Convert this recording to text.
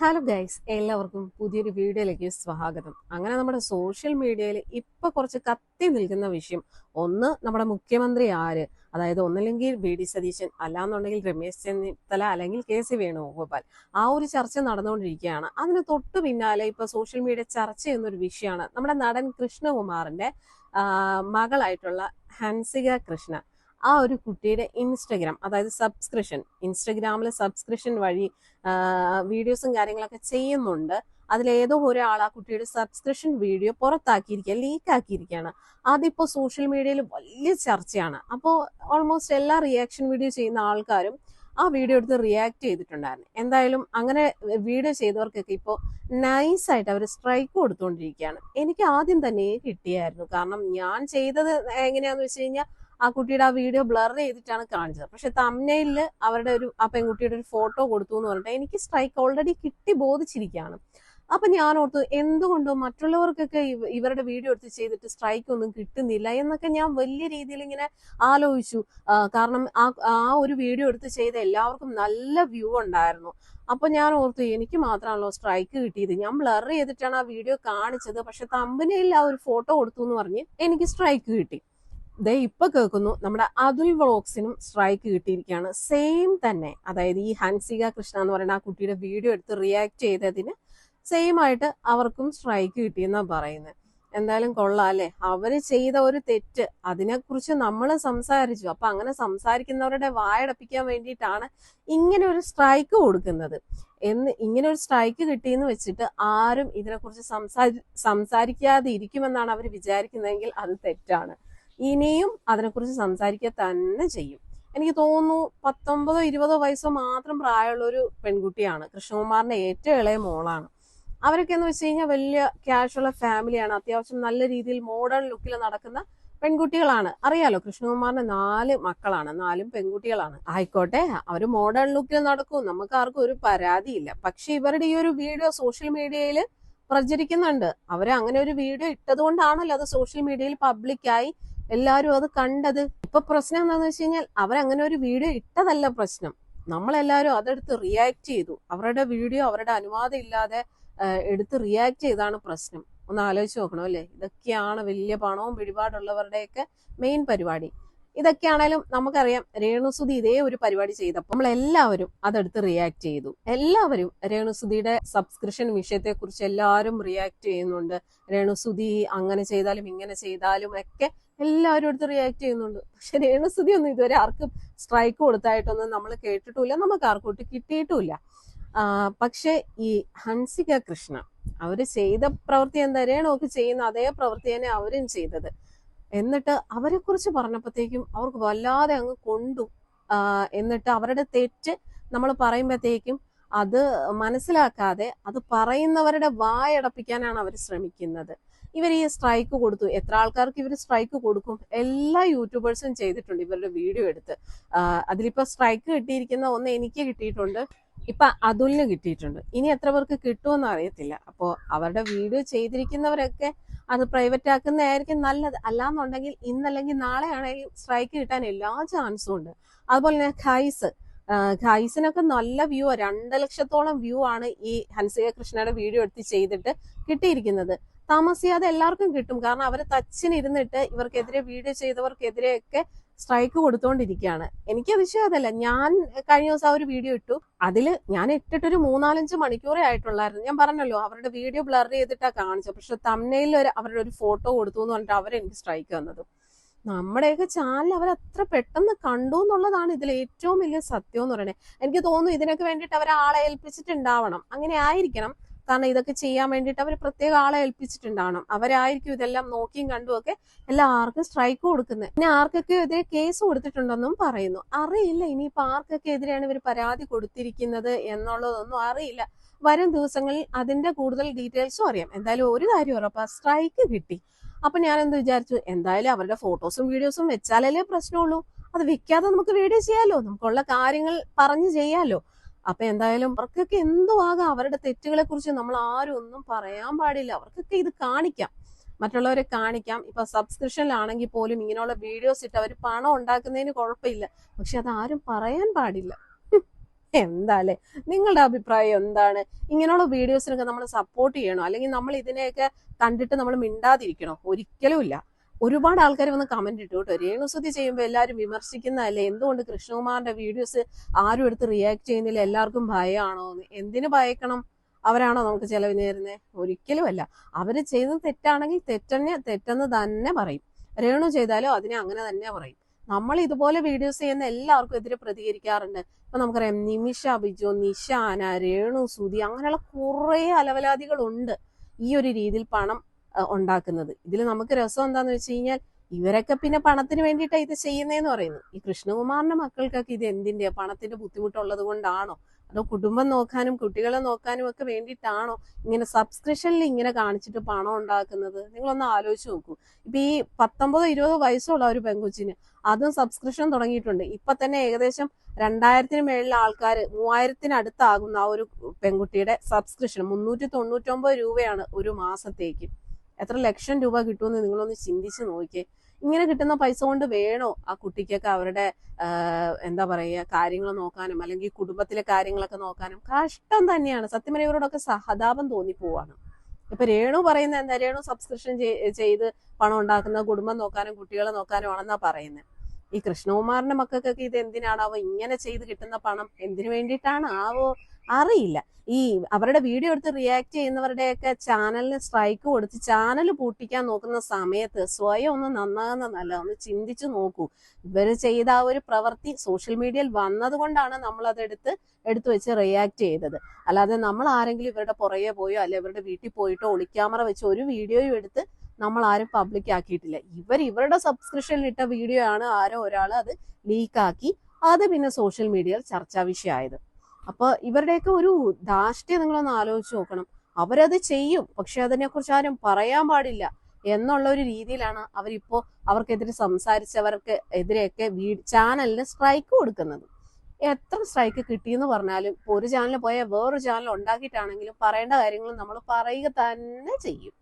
Hello guys, എല്ലാവർക്കും പുതിയൊരു വീഡിയോയിലേക്ക് സ്വാഗതം. അങ്ങനെ നമ്മുടെ സോഷ്യൽ മീഡിയയിൽ ഇപ്പൊ കുറച്ച് കത്തി നിൽക്കുന്ന വിഷയം, ഒന്ന് നമ്മുടെ മുഖ്യമന്ത്രി ആര്, അതായത് ഒന്നല്ലെങ്കിൽ വി.ഡി. സതീശൻ, അല്ലാന്നുണ്ടെങ്കിൽ രമേശ് ചെന്നിത്തല, അല്ലെങ്കിൽ കെ.സി. വേണുഗോപാൽ. ആ ഒരു ചർച്ച നടന്നുകൊണ്ടിരിക്കുകയാണ്. അതിന് തൊട്ടു പിന്നാലെ ഇപ്പൊ സോഷ്യൽ മീഡിയ ചർച്ച ചെയ്യുന്ന ഒരു വിഷയമാണ് നമ്മുടെ നടൻ കൃഷ്ണകുമാറിന്റെ മകളായിട്ടുള്ള ഹൻസിക കൃഷ്ണ. ആ ഒരു കുട്ടിയുടെ ഇൻസ്റ്റഗ്രാം, അതായത് ഇൻസ്റ്റഗ്രാമിൽ സബ്സ്ക്രിപ്ഷൻ വഴി വീഡിയോസും കാര്യങ്ങളൊക്കെ ചെയ്യുന്നുണ്ട്. അതിലേതോ ഒരാൾ ആ കുട്ടിയുടെ സബ്സ്ക്രിപ്ഷൻ വീഡിയോ പുറത്താക്കിയിരിക്കുക, ലീക്കാക്കിയിരിക്കുകയാണ്. അതിപ്പോ സോഷ്യൽ മീഡിയയിൽ വലിയ ചർച്ചയാണ്. അപ്പോൾ ഓൾമോസ്റ്റ് എല്ലാ റിയാക്ഷൻ വീഡിയോ ചെയ്യുന്ന ആൾക്കാരും ആ വീഡിയോ എടുത്ത് റിയാക്ട് ചെയ്തിട്ടുണ്ടായിരുന്നു. എന്തായാലും അങ്ങനെ വീഡിയോ ചെയ്തവർക്കൊക്കെ ഇപ്പോൾ നൈസായിട്ട് അവർ സ്ട്രൈക്ക് കൊടുത്തുകൊണ്ടിരിക്കുകയാണ്. എനിക്ക് ആദ്യം തന്നെ കിട്ടിയായിരുന്നു. കാരണം ഞാൻ ചെയ്തത് എങ്ങനെയാന്ന് വെച്ച് കഴിഞ്ഞാൽ, ആ കുട്ടിയുടെ ആ വീഡിയോ ബ്ലർ ചെയ്തിട്ടാണ് കാണിച്ചത്. പക്ഷെ തംബ്നെയിലില് അവരുടെ ആ പെൺകുട്ടിയുടെ ഒരു ഫോട്ടോ കൊടുത്തു എന്ന് പറഞ്ഞിട്ട് എനിക്ക് സ്ട്രൈക്ക് ഓൾറെഡി കിട്ടി ബോധിച്ചിരിക്കുകയാണ്. അപ്പൊ ഞാൻ ഓർത്തു, എന്തുകൊണ്ടോ മറ്റുള്ളവർക്കൊക്കെ ഇവരുടെ വീഡിയോ എടുത്ത് ചെയ്തിട്ട് സ്ട്രൈക്ക് ഒന്നും കിട്ടുന്നില്ല എന്നൊക്കെ ഞാൻ വലിയ രീതിയിൽ ഇങ്ങനെ ആലോചിച്ചു. കാരണം ആ ഒരു വീഡിയോ എടുത്ത് ചെയ്ത എല്ലാവർക്കും നല്ല വ്യൂ ഉണ്ടായിരുന്നു. അപ്പൊ ഞാൻ ഓർത്തു, എനിക്ക് മാത്രമാണല്ലോ സ്ട്രൈക്ക് കിട്ടിയത്, ഞാൻ ബ്ലർ ചെയ്തിട്ടാണ് ആ വീഡിയോ കാണിച്ചത്, പക്ഷെ തംബ്നെയിലിൽ ആ ഒരു ഫോട്ടോ കൊടുത്തു എന്ന് പറഞ്ഞ് എനിക്ക് സ്ട്രൈക്ക് കിട്ടി. ഇപ്പൊ കേൾക്കുന്നു നമ്മുടെ അതുൽ വ്ളോഗ്സിനും സ്ട്രൈക്ക് കിട്ടിയിരിക്കുകയാണ്. സെയിം തന്നെ, അതായത് ഈ ഹൻസിക കൃഷ്ണ എന്ന് പറയുന്ന ആ കുട്ടിയുടെ വീഡിയോ എടുത്ത് റിയാക്ട് ചെയ്തതിന് സെയിം ആയിട്ട് അവർക്കും സ്ട്രൈക്ക് കിട്ടിയെന്നാ പറയുന്നത്. എന്തായാലും കൊള്ളാം അല്ലെ, അവര് ചെയ്ത ഒരു തെറ്റ്, അതിനെക്കുറിച്ച് നമ്മൾ സംസാരിച്ചു. അപ്പൊ അങ്ങനെ സംസാരിക്കുന്നവരുടെ വായടപ്പിക്കാൻ വേണ്ടിയിട്ടാണ് ഇങ്ങനെ ഒരു സ്ട്രൈക്ക് കൊടുക്കുന്നത്. ഇങ്ങനെ ഒരു സ്ട്രൈക്ക് കിട്ടിയെന്ന് വെച്ചിട്ട് ആരും ഇതിനെക്കുറിച്ച് സംസാരിക്കാതെ ഇരിക്കുമെന്നാണ് അവർ വിചാരിക്കുന്നതെങ്കിൽ അത് തെറ്റാണ്. ഇനിയും അതിനെക്കുറിച്ച് സംസാരിക്കുക തന്നെ ചെയ്യും. എനിക്ക് തോന്നുന്നു 19-20 വയസ്സോ മാത്രം പ്രായമുള്ള ഒരു പെൺകുട്ടിയാണ്. കൃഷ്ണകുമാറിന്റെ ഏറ്റവും ഇളയ മോളാണ്. അവരൊക്കെ എന്ന് വെച്ച് കഴിഞ്ഞാൽ വലിയ ക്യാഷുള്ള ഫാമിലിയാണ്. അത്യാവശ്യം നല്ല രീതിയിൽ മോഡേൺ ലുക്കിൽ നടക്കുന്ന പെൺകുട്ടികളാണ്. അറിയാലോ, കൃഷ്ണകുമാറിന് 4 മക്കളാണ്, 4 പെൺകുട്ടികളാണ്. ആയിക്കോട്ടെ, അവര് മോഡേൺ ലുക്കിൽ നടക്കും, നമുക്ക് ആർക്കും ഒരു പരാതിയില്ല. പക്ഷെ ഇവരുടെ ഈ ഒരു വീഡിയോ സോഷ്യൽ മീഡിയയിൽ പ്രചരിക്കുന്നുണ്ട്. അവര് അങ്ങനെ ഒരു വീഡിയോ ഇട്ടത് കൊണ്ടാണല്ലോ അത് സോഷ്യൽ മീഡിയയിൽ പബ്ലിക്കായി എല്ലാരും അത് കണ്ടത്. ഇപ്പൊ പ്രശ്നം എന്താണെന്ന് വെച്ച് കഴിഞ്ഞാൽ, അവരങ്ങനെ ഒരു വീഡിയോ ഇട്ടതല്ല പ്രശ്നം, നമ്മളെല്ലാരും അതെടുത്ത് റിയാക്ട് ചെയ്തു. അവരുടെ വീഡിയോ അവരുടെ അനുവാദം ഇല്ലാതെ എടുത്ത് റിയാക്ട് ചെയ്താണ് പ്രശ്നം. ഒന്ന് ആലോചിച്ച് നോക്കണം അല്ലേ. ഇതൊക്കെയാണ് വലിയ പണവും പിടിപാടുള്ളവരുടെയൊക്കെ മെയിൻ പരിപാടി. ഇതൊക്കെയാണേലും നമുക്കറിയാം, രേണുസുതി ഇതേ ഒരു പരിപാടി ചെയ്തപ്പോൾ നമ്മളെല്ലാവരും അതെടുത്ത് റിയാക്ട് ചെയ്തു. എല്ലാവരും രേണുസുതിയുടെ സബ്സ്ക്രിപ്ഷൻ വിഷയത്തെ കുറിച്ച് എല്ലാവരും റിയാക്ട് ചെയ്യുന്നുണ്ട്. രേണുസുതി അങ്ങനെ ചെയ്താലും ഇങ്ങനെ ചെയ്താലും ഒക്കെ എല്ലാവരും എടുത്ത് റിയാക്ട് ചെയ്യുന്നുണ്ട്. പക്ഷെ രേണുസുതി ഒന്നും ഇതുവരെ ആർക്കും സ്ട്രൈക്ക് കൊടുത്തായിട്ടൊന്നും നമ്മൾ കേട്ടിട്ടുമില്ല, നമുക്ക് ആർക്കും കിട്ടിയിട്ടുമില്ല. പക്ഷെ ഈ ഹൻസിക കൃഷ്ണ അവര് ചെയ്ത പ്രവൃത്തി എന്താ, രേണുവൊക്കെ ചെയ്യുന്ന അതേ പ്രവൃത്തി തന്നെ അവരും ചെയ്തത്. എന്നിട്ട് അവരെ കുറിച്ച് പറഞ്ഞപ്പോഴത്തേക്കും അവർക്ക് വല്ലാതെ അങ്ങ് കൊണ്ടു. എന്നിട്ട് അവരുടെ തെറ്റ് നമ്മൾ പറയുമ്പോഴത്തേക്കും അത് മനസ്സിലാക്കാതെ അത് പറയുന്നവരുടെ വായടപ്പിക്കാനാണ് അവർ ശ്രമിക്കുന്നത്. ഇവർ ഈ സ്ട്രൈക്ക് കൊടുത്തു. എത്ര ആൾക്കാർക്ക് ഇവർ സ്ട്രൈക്ക് കൊടുക്കും? എല്ലാ യൂട്യൂബേഴ്സും ചെയ്തിട്ടുണ്ട് ഇവരുടെ വീഡിയോ എടുത്ത്. അതിലിപ്പോ സ്ട്രൈക്ക് കിട്ടിയിരിക്കുന്ന ഒന്ന് എനിക്ക് കിട്ടിയിട്ടുണ്ട്, ഇപ്പൊ അതുലിന് കിട്ടിയിട്ടുണ്ട്. ഇനി എത്ര പേർക്ക് കിട്ടുമെന്ന് അറിയത്തില്ല. അപ്പോ അവരുടെ വീഡിയോ ചെയ്തിരിക്കുന്നവരൊക്കെ അത് പ്രൈവറ്റ് ആക്കുന്നതായിരിക്കും നല്ലത്. അല്ലാന്നുണ്ടെങ്കിൽ ഇന്നല്ലെങ്കിൽ നാളെ ആണെങ്കിൽ സ്ട്രൈക്ക് കിട്ടാൻ എല്ലാ ചാൻസും ഉണ്ട്. അതുപോലെ തന്നെ ഖൈസിനൊക്കെ നല്ല വ്യൂ, 2 ലക്ഷത്തോളം വ്യൂ ആണ് ഈ ഹൻസിക കൃഷ്ണയുടെ വീഡിയോ എടുത്ത് ചെയ്തിട്ട് കിട്ടിയിരിക്കുന്നത്. താമസിയാതെ എല്ലാവർക്കും കിട്ടും. കാരണം അവര് തച്ചിനിരുന്നിട്ട് ഇവർക്കെതിരെ വീഡിയോ ചെയ്തവർക്കെതിരെയൊക്കെ സ്ട്രൈക്ക് കൊടുത്തോണ്ടിരിക്കുകയാണ്. എനിക്ക് വിഷയം അതല്ല. ഞാൻ കഴിഞ്ഞ ദിവസം ആ ഒരു വീഡിയോ ഇട്ടു. അതില് ഞാൻ ഇട്ടിട്ടൊരു 3-4-5 മണിക്കൂറേ ആയിട്ടുള്ളായിരുന്നു. ഞാൻ പറഞ്ഞല്ലോ, അവരുടെ വീഡിയോ ബ്ലർ ചെയ്തിട്ടാ കാണിച്ചത്. പക്ഷെ തംബ്നെയിലിൽ അവരുടെ ഒരു ഫോട്ടോ കൊടുത്തു എന്ന് പറഞ്ഞിട്ട് അവരെനിക്ക് സ്ട്രൈക്ക് തന്നത്. നമ്മുടെയൊക്കെ ചാനൽ അവരത്ര പെട്ടെന്ന് കണ്ടു എന്നുള്ളതാണ് ഇതിൽ ഏറ്റവും വലിയ സത്യം എന്ന് പറയുന്നത്. എനിക്ക് തോന്നുന്നു ഇതിനൊക്കെ വേണ്ടിയിട്ട് അവർ ആളെ ഏൽപ്പിച്ചിട്ടുണ്ടാവണം. അങ്ങനെ ആയിരിക്കണം. കാരണം ഇതൊക്കെ ചെയ്യാൻ വേണ്ടിയിട്ട് അവർ പ്രത്യേക ആളെ ഏൽപ്പിച്ചിട്ടുണ്ടാവണം. അവരായിരിക്കും ഇതെല്ലാം നോക്കിയും കണ്ടുമൊക്കെ എല്ലാവർക്കും സ്ട്രൈക്ക് കൊടുക്കുന്നത്. പിന്നെ ആർക്കൊക്കെ എതിരെ കേസ് കൊടുത്തിട്ടുണ്ടെന്നും പറയുന്നു. അറിയില്ല ഇനിയിപ്പോ ആർക്കൊക്കെ എതിരെയാണ് ഇവർ പരാതി കൊടുത്തിരിക്കുന്നത് എന്നുള്ളതൊന്നും അറിയില്ല. വരും ദിവസങ്ങളിൽ അതിന്റെ കൂടുതൽ ഡീറ്റെയിൽസും അറിയാം. എന്തായാലും ഒരു കാര്യം ഉറപ്പാ, സ്ട്രൈക്ക് കിട്ടി. അപ്പൊ ഞാൻ എന്ത് വിചാരിച്ചു, എന്തായാലും അവരുടെ ഫോട്ടോസും വീഡിയോസും വെച്ചാലല്ലേ പ്രശ്നമുള്ളൂ. അത് വെക്കാതെ നമുക്ക് വീഡിയോ ചെയ്യാലോ, നമുക്കുള്ള കാര്യങ്ങൾ പറഞ്ഞു ചെയ്യാലോ. അപ്പൊ എന്തായാലും അവർക്കൊക്കെ എന്തോ ആകാം, അവരുടെ തെറ്റുകളെ കുറിച്ച് നമ്മൾ ആരും ഒന്നും പറയാൻ പാടില്ല. അവർക്കൊക്കെ ഇത് കാണിക്കാം, മറ്റുള്ളവരെ കാണിക്കാം. ഇപ്പൊ സബ്സ്ക്രിപ്ഷനിലാണെങ്കിൽ പോലും ഇങ്ങനെയുള്ള വീഡിയോസ് ഇട്ട് അവർ പണം ഉണ്ടാക്കുന്നതിന് കുഴപ്പമില്ല. പക്ഷെ അത് ആരും പറയാൻ പാടില്ല. എന്താ അല്ലെ, നിങ്ങളുടെ അഭിപ്രായം എന്താണ്? ഇങ്ങനെയുള്ള വീഡിയോസിനൊക്കെ നമ്മൾ സപ്പോർട്ട് ചെയ്യണോ, അല്ലെങ്കിൽ നമ്മൾ ഇതിനെയൊക്കെ കണ്ടിട്ട് നമ്മൾ മിണ്ടാതിരിക്കണോ? ഒരിക്കലും ഇല്ല. ഒരുപാട് ആൾക്കാർ വന്ന് കമന്റ് ഇട്ടു കേട്ടോ, രേണുസുതി ചെയ്യുമ്പോൾ എല്ലാവരും വിമർശിക്കുന്നതല്ലേ, എന്തുകൊണ്ട് കൃഷ്ണകുമാറിന്റെ വീഡിയോസ് ആരും എടുത്ത് റിയാക്ട് ചെയ്യുന്നില്ല, എല്ലാവർക്കും ഭയമാണോ എന്ന്. എന്തിനു ഭയക്കണം? അവരാണോ നമുക്ക് ചെലവിന് തരുന്നത്? ഒരിക്കലും അല്ല. അവര് ചെയ്തത് തെറ്റാണെങ്കിൽ തെറ്റെന്ന് തന്നെ പറയും. രേണു ചെയ്താലും അതിനെ അങ്ങനെ തന്നെ പറയും. നമ്മൾ ഇതുപോലെ വീഡിയോസ് ചെയ്യുന്ന എല്ലാവർക്കും എതിരെ പ്രതികരിക്കാറുണ്ട്. ഇപ്പൊ നമുക്കറിയാം, നിമിഷ ബിജു, നിഷാന, രേണു സുതി, അങ്ങനെയുള്ള കുറെ അലവലാദികളുണ്ട് ഈ ഒരു രീതിയിൽ പണം ഉണ്ടാക്കുന്നത്. ഇതിൽ നമുക്ക് രസം എന്താന്ന് വെച്ച് കഴിഞ്ഞാൽ, ഇവരൊക്കെ പിന്നെ പണത്തിന് വേണ്ടിയിട്ടാണ് ഇത് ചെയ്യുന്നതെന്ന് പറയുന്നു. ഈ കൃഷ്ണകുമാറിന്റെ മക്കൾക്കൊക്കെ ഇത് എന്തിന്റെ, പണത്തിന്റെ ബുദ്ധിമുട്ടുള്ളത് കൊണ്ടാണോ, അതോ കുടുംബം നോക്കാനും കുട്ടികളെ നോക്കാനും ഒക്കെ വേണ്ടിയിട്ടാണോ ഇങ്ങനെ സബ്സ്ക്രിപ്ഷനിൽ ഇങ്ങനെ കാണിച്ചിട്ട് പണം ഉണ്ടാക്കുന്നത്? നിങ്ങളൊന്ന് ആലോചിച്ച് നോക്കൂ. ഇപ്പൊ ഈ 19-20 വയസ്സുള്ള ഒരു പെൺകുച്ചിന് അതും സബ്സ്ക്രിപ്ഷൻ തുടങ്ങിയിട്ടുണ്ട്. ഇപ്പൊ തന്നെ ഏകദേശം 2000-ന് മേളിൽ ആൾക്കാർ, 3000-ത്തിനടുത്താകുന്ന ആ ഒരു പെൺകുട്ടിയുടെ സബ്സ്ക്രിപ്ഷൻ 399 രൂപയാണ് ഒരു മാസത്തേക്ക്. എത്ര ലക്ഷം രൂപ കിട്ടുമെന്ന് നിങ്ങളൊന്ന് ചിന്തിച്ച് നോക്കിയേ. ഇങ്ങനെ കിട്ടുന്ന പൈസ കൊണ്ട് വേണോ ആ കുട്ടിക്കൊക്കെ അവരുടെ എന്താ പറയുക, കാര്യങ്ങൾ നോക്കാനും അല്ലെങ്കിൽ കുടുംബത്തിലെ കാര്യങ്ങളൊക്കെ നോക്കാനും? കഷ്ടം തന്നെയാണ് സത്യം പറഞ്ഞാൽ. ഇവരോടൊക്കെ സഹതാപം തോന്നിപ്പോവാണ്. ഇപ്പൊ രേണു പറയുന്നത് എന്താ, രേണു സബ്സ്ക്രിപ്ഷൻ ചെയ്ത് പണം ഉണ്ടാക്കുന്നത് കുടുംബം നോക്കാനും കുട്ടികളെ നോക്കാനും ആണെന്നാ പറയുന്നത്. ഈ കൃഷ്ണകുമാറിന്റെ മക്കൾക്കൊക്കെ ഇത് എന്തിനാണാവോ ഇങ്ങനെ ചെയ്ത് കിട്ടുന്ന പണം എന്തിനു വേണ്ടിയിട്ടാണ് ആവോ അറിയില്ല. ഈ അവരുടെ വീഡിയോ എടുത്ത് റിയാക്ട് ചെയ്യുന്നവരുടെയൊക്കെ ചാനലിന് സ്ട്രൈക്ക് കൊടുത്ത് ചാനൽ പൂട്ടിക്കാൻ നോക്കുന്ന സമയത്ത് സ്വയം ഒന്ന് നന്നാകുന്നതല്ല, ഒന്ന് ചിന്തിച്ചു നോക്കൂ. ഇവര് ചെയ്ത ആ ഒരു പ്രവൃത്തി സോഷ്യൽ മീഡിയയിൽ വന്നത് കൊണ്ടാണ് നമ്മൾ അത് എടുത്തു വെച്ച് റിയാക്ട് ചെയ്തത്. അല്ലാതെ നമ്മൾ ആരെങ്കിലും ഇവരുടെ പുറകെ പോയോ അല്ലെ ഇവരുടെ വീട്ടിൽ പോയിട്ടോ ഒളിക്യാമറ വെച്ച് ഒരു വീഡിയോയും എടുത്ത് നമ്മൾ ആരും പബ്ലിക് ആക്കിയിട്ടില്ല. ഇവരുടെ സബ്സ്ക്രിപ്ഷനിൽ ഇട്ട വീഡിയോ ആണ് ആരോ ഒരാൾ അത് ലീക്കാക്കി അത് പിന്നെ സോഷ്യൽ മീഡിയയിൽ ചർച്ചാ വിഷയമായത്. അപ്പൊ ഇവരുടെയൊക്കെ ഒരു ധാർഷ്ട്യം നിങ്ങളൊന്ന് ആലോചിച്ച് നോക്കണം. അവരത് ചെയ്യും, പക്ഷെ അതിനെക്കുറിച്ച് ആരും പറയാൻ പാടില്ല എന്നുള്ള ഒരു രീതിയിലാണ് അവരിപ്പോ അവർക്കെതിരെ സംസാരിച്ചവർക്ക് എതിരെയൊക്കെ ചാനലിന് സ്ട്രൈക്ക് കൊടുക്കുന്നത്. എത്ര സ്ട്രൈക്ക് കിട്ടിയെന്ന് പറഞ്ഞാലും ഒരു ചാനൽ പോയാൽ വേറൊരു ചാനൽ ഉണ്ടാക്കിയിട്ടാണെങ്കിലും പറയേണ്ട കാര്യങ്ങൾ നമ്മൾ പറയുക തന്നെ ചെയ്യും.